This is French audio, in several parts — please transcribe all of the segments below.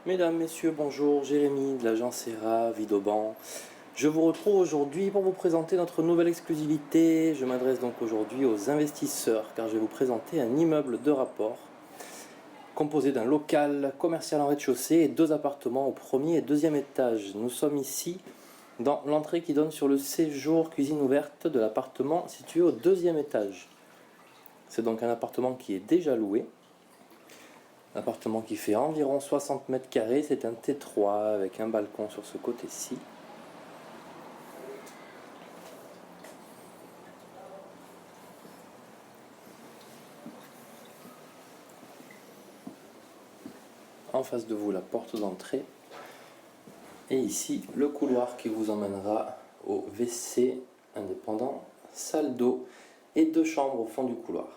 Mesdames, Messieurs, bonjour, Jérémy de l'agence ERA Vidoban. Je vous retrouve aujourd'hui pour vous présenter notre nouvelle exclusivité. Je m'adresse donc aujourd'hui aux investisseurs car je vais vous présenter un immeuble de rapport composé d'un local commercial en rez-de-chaussée et deux appartements au premier et deuxième étage. Nous sommes ici dans l'entrée qui donne sur le séjour cuisine ouverte de l'appartement situé au deuxième étage. C'est donc un appartement qui est déjà loué. Un appartement qui fait environ 60 mètres carrés, c'est un T3 avec un balcon sur ce côté-ci. En face de vous, la porte d'entrée. Et ici, le couloir qui vous emmènera au WC indépendant, salle d'eau et deux chambres au fond du couloir.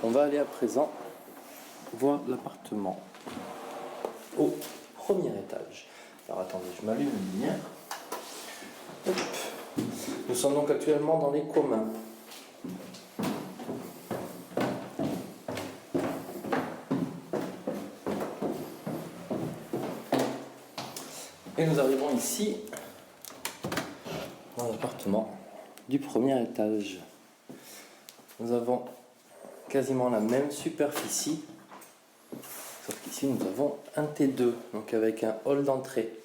On va aller à présent voir l'appartement au premier étage. Alors attendez, je m'allume une lumière. Hop. Nous sommes donc actuellement dans les communs. Et nous arrivons ici dans l'appartement du premier étage. Nous avons quasiment la même superficie, sauf qu'ici nous avons un T2, donc avec un hall d'entrée.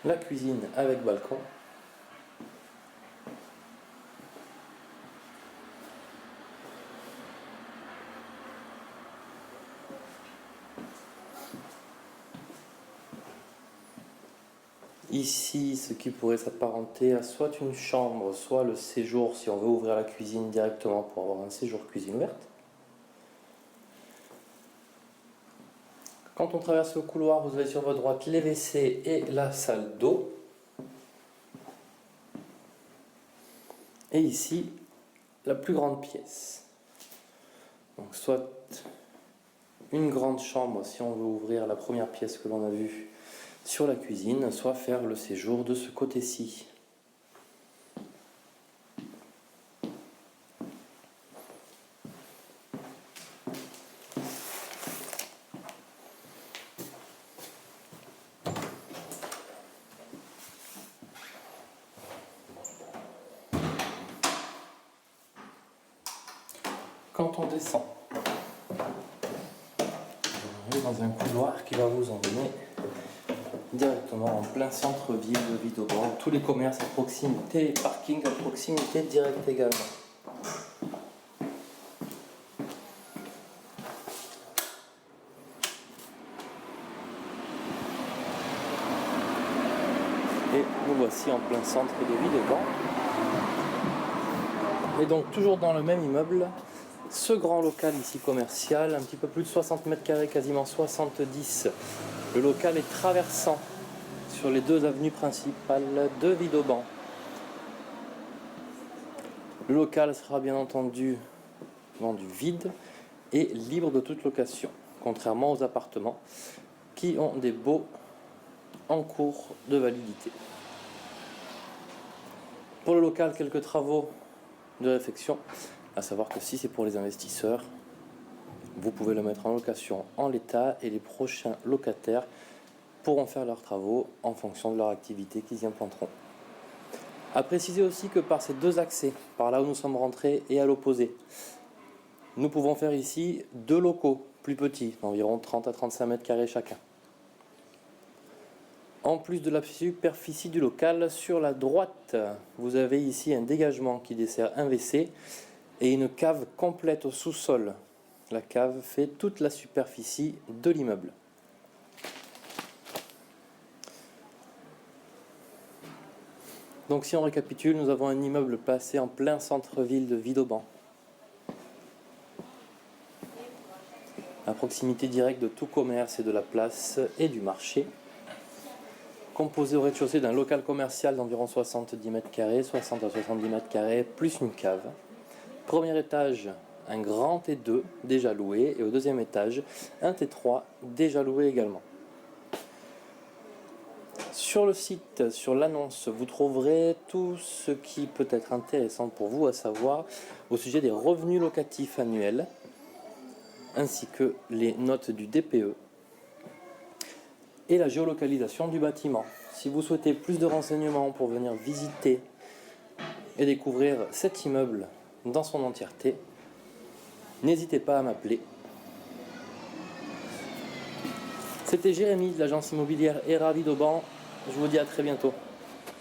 La cuisine avec balcon. Ici, ce qui pourrait s'apparenter à soit une chambre, soit le séjour si on veut ouvrir la cuisine directement pour avoir un séjour cuisine ouverte. Quand on traverse le couloir, vous avez sur votre droite les WC et la salle d'eau. Et ici, la plus grande pièce. Donc soit une grande chambre si on veut ouvrir la première pièce que l'on a vue sur la cuisine, soit faire le séjour de ce côté-ci. Quand on descend, on est dans un couloir qui va vous emmener directement en plein centre-ville de Vidoban. Tous les commerces à proximité, les parkings à proximité directe également. Et nous voici en plein centre de Vidoban. Et donc toujours dans le même immeuble, ce grand local ici commercial, un petit peu plus de 60 mètres carrés, quasiment 70. Le local est traversant sur les deux avenues principales de Vidoban. Le local sera bien entendu vendu vide et libre de toute location, contrairement aux appartements qui ont des baux en cours de validité. Pour le local, quelques travaux de réfection, à savoir que si c'est pour les investisseurs, vous pouvez le mettre en location en l'état et les prochains locataires pourront faire leurs travaux en fonction de leur activité qu'ils y implanteront. À préciser aussi que par ces deux accès, par là où nous sommes rentrés et à l'opposé, nous pouvons faire ici deux locaux plus petits, d'environ 30 à 35 mètres carrés chacun. En plus de la superficie du local, sur la droite, vous avez ici un dégagement qui dessert un WC et une cave complète au sous-sol. La cave fait toute la superficie de l'immeuble. Donc si on récapitule, nous avons un immeuble placé en plein centre-ville de Vidoban, à proximité directe de tout commerce et de la place et du marché, composé au rez-de-chaussée d'un local commercial d'environ 70 mètres carrés, 60 à 70 mètres carrés, plus une cave. Premier étage, un grand T2 déjà loué, et au deuxième étage, un T3 déjà loué également. Sur le site, sur l'annonce, vous trouverez tout ce qui peut être intéressant pour vous, à savoir au sujet des revenus locatifs annuels, ainsi que les notes du DPE et la géolocalisation du bâtiment. Si vous souhaitez plus de renseignements pour venir visiter et découvrir cet immeuble dans son entièreté, n'hésitez pas à m'appeler. C'était Jérémy de l'agence immobilière Era Vidauban. Je vous dis à très bientôt.